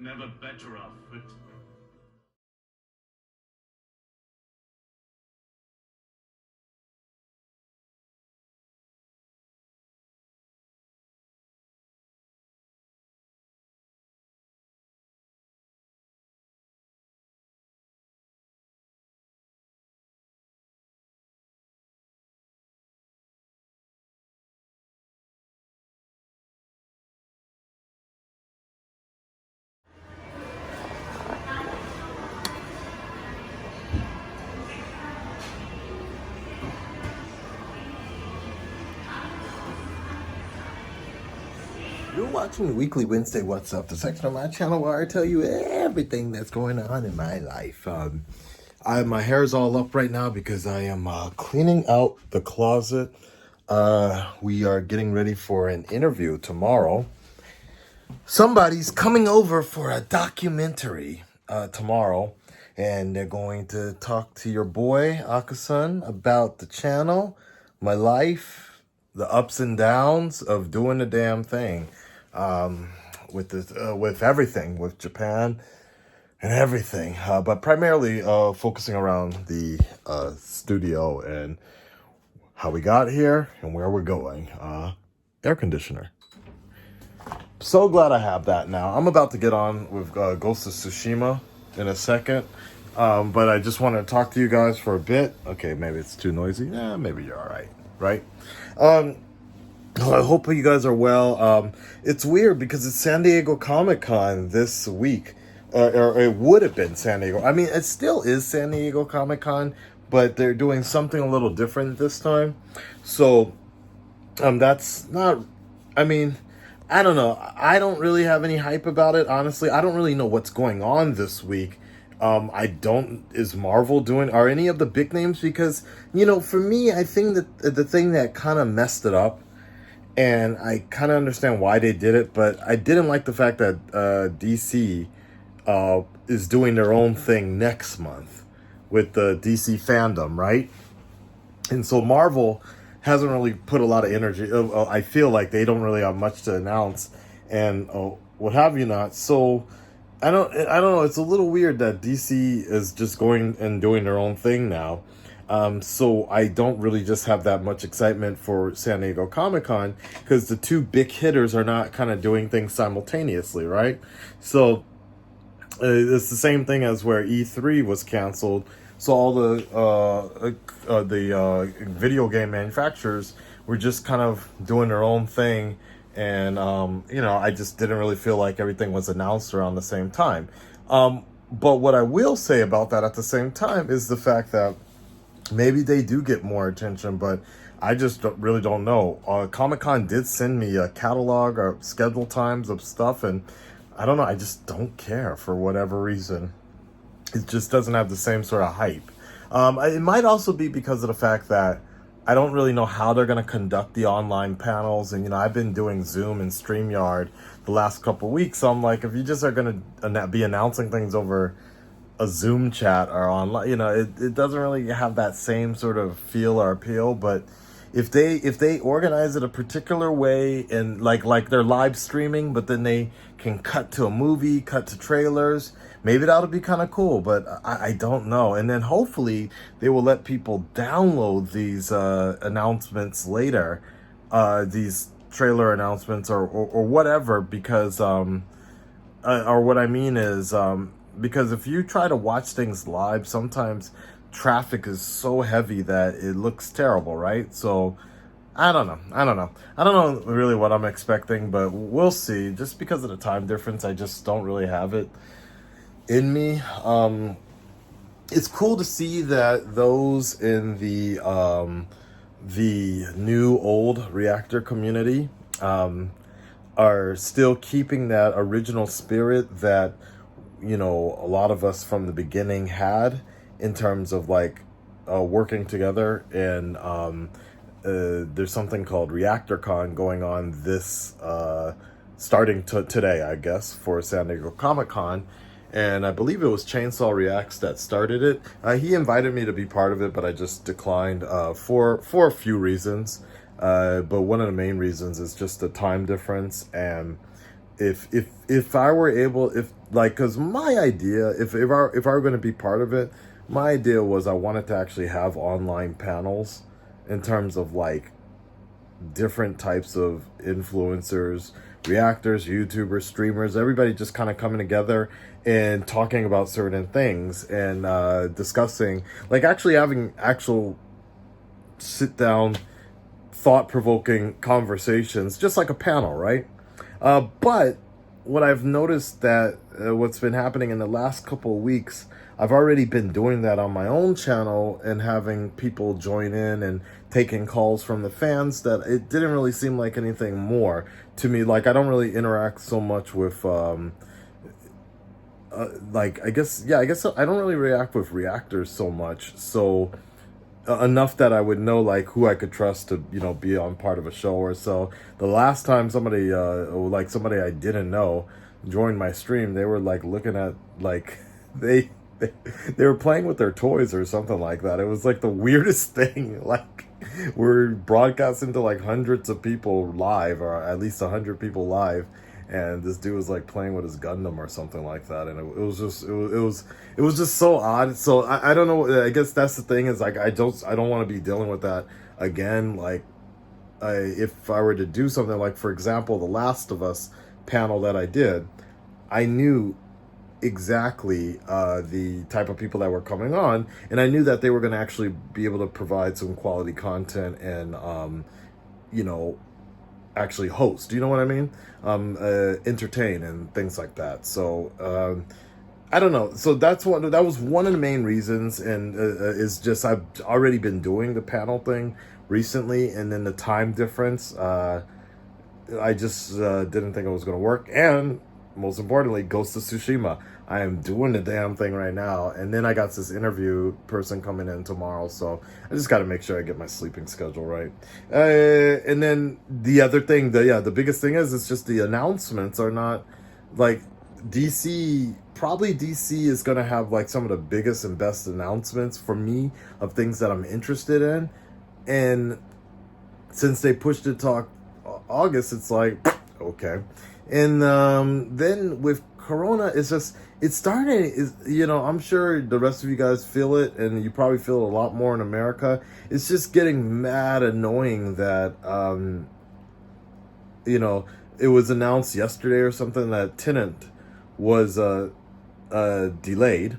never better off, but You're watching Weekly Wednesday What's Up, the section of my channel where I tell you everything that's going on in my life. My hair is all up right now because I am cleaning out the closet. We are getting ready for an interview tomorrow. Somebody's coming over for a documentary tomorrow, and they're going to talk to your boy, Akasan, about the channel, my life, the ups and downs of doing the damn thing. With everything, with Japan and everything, but primarily focusing around the studio and how we got here and where we're going. Air conditioner. So glad I have that now. I'm about to get on with Ghost of Tsushima in a second, but I just want to talk to you guys for a bit. Okay, maybe it's too noisy. Yeah, maybe you're all right, right? I hope you guys are well. It's weird because it's San Diego Comic-Con this week. Or it would have been San Diego. I mean, it still is San Diego Comic-Con, but they're doing something a little different this time. So, that's not... I mean, I don't know. I don't really have any hype about it, honestly. I don't really know what's going on this week. Is Marvel doing... Are any of the big names? Because, for me, I think that the thing that kind of messed it up, and I kind of understand why they did it, but I didn't like the fact that DC is doing their own thing next month with the DC fandom, right? And so Marvel hasn't really put a lot of energy. I feel like they don't really have much to announce and what have you not. So I don't know. It's a little weird that DC is just going and doing their own thing now. So I don't really just have that much excitement for San Diego Comic-Con because the two big hitters are not kind of doing things simultaneously, right? So it's the same thing as where E3 was canceled. So all the video game manufacturers were just kind of doing their own thing. And, I just didn't really feel like everything was announced around the same time. But what I will say about that at the same time is the fact that maybe they do get more attention, but I just really don't know. Comic-Con did send me a catalog or schedule times of stuff, and I don't know. I just don't care for whatever reason. It just doesn't have the same sort of hype. It might also be because of the fact that I don't really know how they're going to conduct the online panels. And, I've been doing Zoom and StreamYard the last couple of weeks. So I'm like, if you just are going to be announcing things over a Zoom chat or online, it doesn't really have that same sort of feel or appeal. But if they organize it a particular way and like they're live streaming, but then they can cut to a movie, cut to trailers, maybe that'll be kind of cool. But I don't know. And then hopefully they will let people download these announcements later, these trailer announcements or whatever, because or what I mean is because if you try to watch things live, sometimes traffic is so heavy that it looks terrible, right? So I don't know. I don't know really what I'm expecting, but we'll see. Just because of the time difference, I just don't really have it in me. It's cool to see that those in the new old reactor community are still keeping that original spirit that a lot of us from the beginning had in terms of working together. And there's something called ReactorCon going on this starting today, I guess, for San Diego Comic-Con. And I believe it was Chainsaw Reacts that started it. He invited me to be part of it, but I just declined for a few reasons. But one of the main reasons is just the time difference, and if I were able, if like, because my idea, if I were going to be part of it, my idea was I wanted to actually have online panels in terms of like different types of influencers, reactors, YouTubers, streamers, everybody just kind of coming together and talking about certain things and discussing, like actually having actual sit down, thought provoking conversations, just like a panel, right? But what I've noticed that what's been happening in the last couple of weeks, I've already been doing that on my own channel and having people join in and taking calls from the fans, that it didn't really seem like anything more to me. Like, I don't really interact so much with like, I guess I don't really react with reactors so much. So enough that I would know like who I could trust to, be on part of a show or so. The last time somebody like somebody I didn't know joined my stream, they were like looking at like they were playing with their toys or something like that. It was like the weirdest thing. Like, we're broadcasting to like hundreds of people live, or at least 100 people live, and this dude was like playing with his Gundam or something like that, and it was just it was just so odd. So I don't know. I guess that's the thing, is like I don't want to be dealing with that again. Like, if I were to do something like, for example, the Last of Us panel that I did, I knew exactly the type of people that were coming on, and I knew that they were going to actually be able to provide some quality content and you know actually host, you know what I mean, entertain and things like that. So I don't know. So that was one of the main reasons, and is just I've already been doing the panel thing recently, and then the time difference, I just didn't think it was going to work. And most importantly, Ghost of Tsushima, I am doing the damn thing right now, and then I got this interview person coming in tomorrow, so I just got to make sure I get my sleeping schedule right. And then the other thing, the biggest thing is, it's just the announcements are not like DC. Probably DC is gonna have like some of the biggest and best announcements for me of things that I'm interested in, and since they pushed it to August, it's like okay. And then with Corona, it's starting. I'm sure the rest of you guys feel it, and you probably feel it a lot more in America. It's just getting mad annoying that it was announced yesterday or something that Tenant was delayed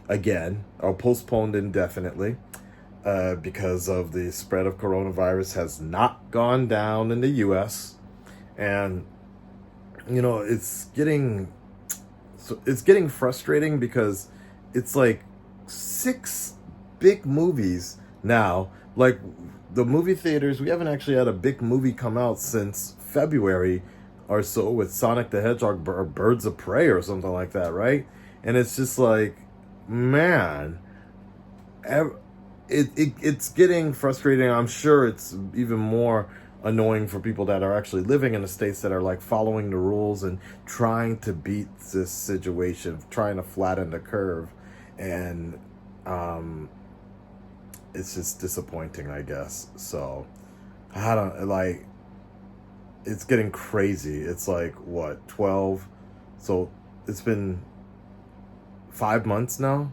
again, or postponed indefinitely, because of the spread of coronavirus has not gone down in the U.S. And it's getting frustrating, because it's like 6 big movies now. Like, the movie theaters, we haven't actually had a big movie come out since February or so, with Sonic the Hedgehog or Birds of Prey or something like that, right? And it's just like, man, it's getting frustrating. I'm sure it's even more annoying for people that are actually living in the States, that are like following the rules and trying to beat this situation, trying to flatten the curve. And it's just disappointing, I guess. So I don't like, it's getting crazy. It's like, what, 12? So it's been 5 months now.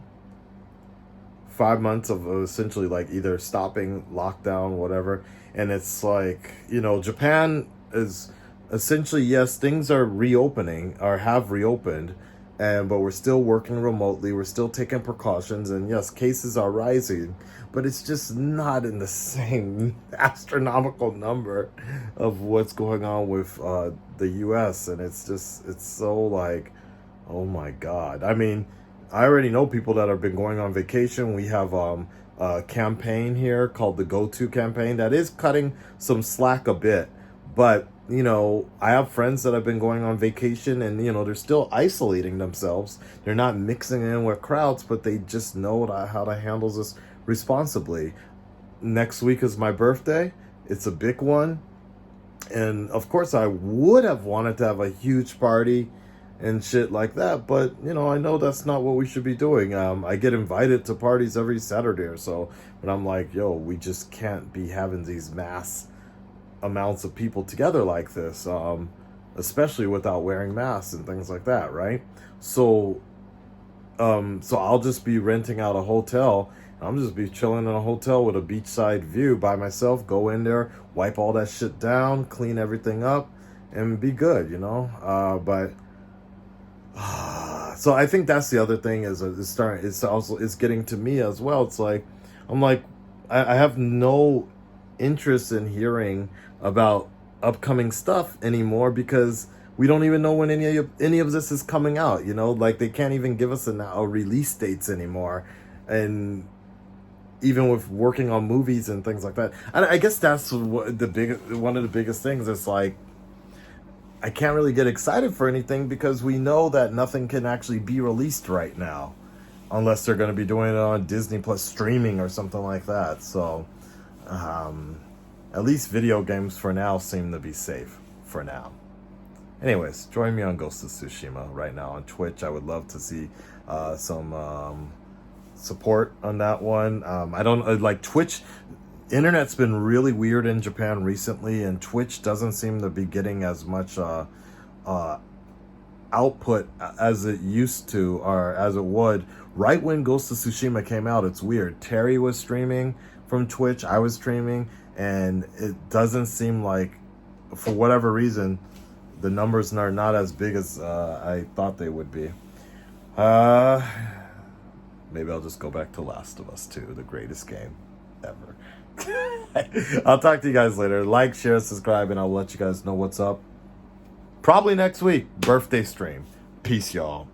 5 months of essentially like either stopping, lockdown, whatever. And it's like, Japan is essentially, yes, things are reopening, or have reopened, but we're still working remotely. We're still taking precautions, and yes, cases are rising, but it's just not in the same astronomical number of what's going on with the U.S. And it's so like, oh my God. I mean, I already know people that have been going on vacation. We have a campaign here called the Go-To campaign that is cutting some slack a bit. But, I have friends that have been going on vacation, and, they're still isolating themselves. They're not mixing in with crowds, but they just know how to handle this responsibly. Next week is my birthday. It's a big one. And, of course, I would have wanted to have a huge party and shit like that, but I know that's not what we should be doing. I get invited to parties every Saturday or so, but I'm like, yo, we just can't be having these mass amounts of people together like this. especially without wearing masks and things like that, right? So so I'll just be renting out a hotel. I'm just be chilling in a hotel with a beachside view by myself. Go in there, wipe all that shit down, clean everything up, and be good, you know. But so I think that's the other thing is starting. It's getting to me as well. It's like I'm like I have no interest in hearing about upcoming stuff anymore because we don't even know when any of this is coming out. You know, like they can't even give us a release dates anymore, and even with working on movies and things like that. I guess that's what one of the biggest things. It's like I can't really get excited for anything because we know that nothing can actually be released right now, unless they're going to be doing it on Disney Plus streaming or something like that. So, at least video games for now seem to be safe for now. Anyways, join me on Ghost of Tsushima right now on Twitch. I would love to see some support on that one. I don't like Twitch. Internet's been really weird in Japan recently, and Twitch doesn't seem to be getting as much output as it used to, or as it would. Right when Ghost of Tsushima came out, it's weird. Terry was streaming from Twitch, I was streaming, and it doesn't seem like, for whatever reason, the numbers are not as big as I thought they would be. Maybe I'll just go back to Last of Us 2, the greatest game ever. I'll talk to you guys later. Like, share, subscribe, and I'll let you guys know what's up. Probably next week, birthday stream. Peace, y'all.